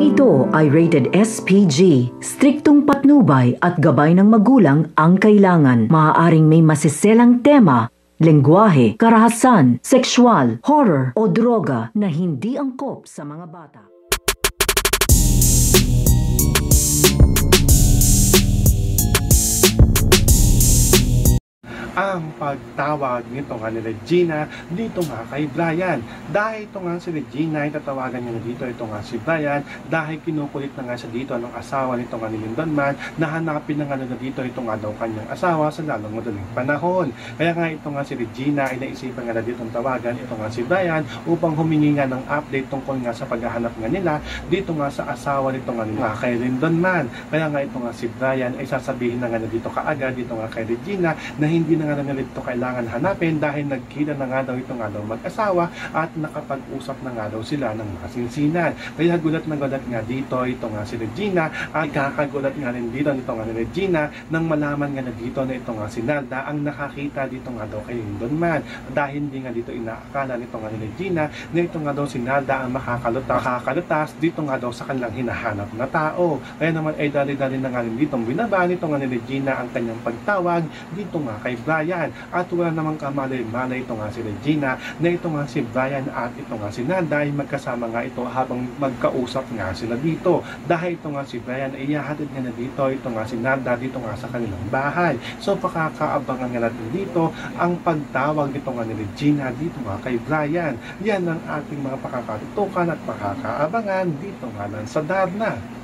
Programang ito ay rated SPG. Striktong patnubay at gabay ng magulang ang kailangan. Maaaring may masiselang tema, lengguwahe, karahasan, sexual, horror o droga na hindi angkop sa mga bata. Ang pagtawag nito nga ni Regina dito nga kay Brian. Dahil ito nga si Regina, tatawagan niya na dito ito nga si Brian dahil kinukulit na nga siya dito ng asawa nito nga ni Lyndon Man na hanapin na nga na dito ito nga daw kanyang asawa sa lalong madaling panahon. Kaya nga ito nga si Regina ay naisipan nga na dito tawagan ito nga si Brian upang humingi nga ng update tungkol nga sa paghahanap nga nila dito nga sa asawa nito nga nila kay Lyndon Man. Kaya nga ito nga si Brian ay sasabihin na nga na dito kaagad dito nga kay Regina na hindi na nga nila ito kailangan hanapin dahil nagkita na nga daw ito nga daw mag-asawa at nakapag-usap na nga daw sila ng masinsinan. Kaya gulat na gulat nga dito ito nga si Regina at kakagulat nga rin dito nga ni Regina nang malaman nga na dito na ito nga si Nalda ang nakakita dito nga daw kay Lyndon Man dahil hindi nga dito inaakala nito nga ni Regina na ito nga daw si Nalda ang makakalutas dito nga daw sa kanilang hinahanap na tao. Kaya naman ay dali-dali na nga rin dito binaba nito nga ni Regina ang kanyang pagtawag dito nga kay Brian at wala namang kamalay-malay ito nga si Regina na ito nga si Brian at ito nga si Nalda ay magkasama nga ito habang magkausap nga sila dito dahil ito nga si Brian ay ihahatid nga na dito ito nga si Nalda dito nga sa kanilang bahay. So pakakaabangan nga natin dito ang pagtawag dito nga ni Regina dito nga kay Brian. Yan ang ating mga pakakatutukan at pakakaabangan dito nga lang sa Darna.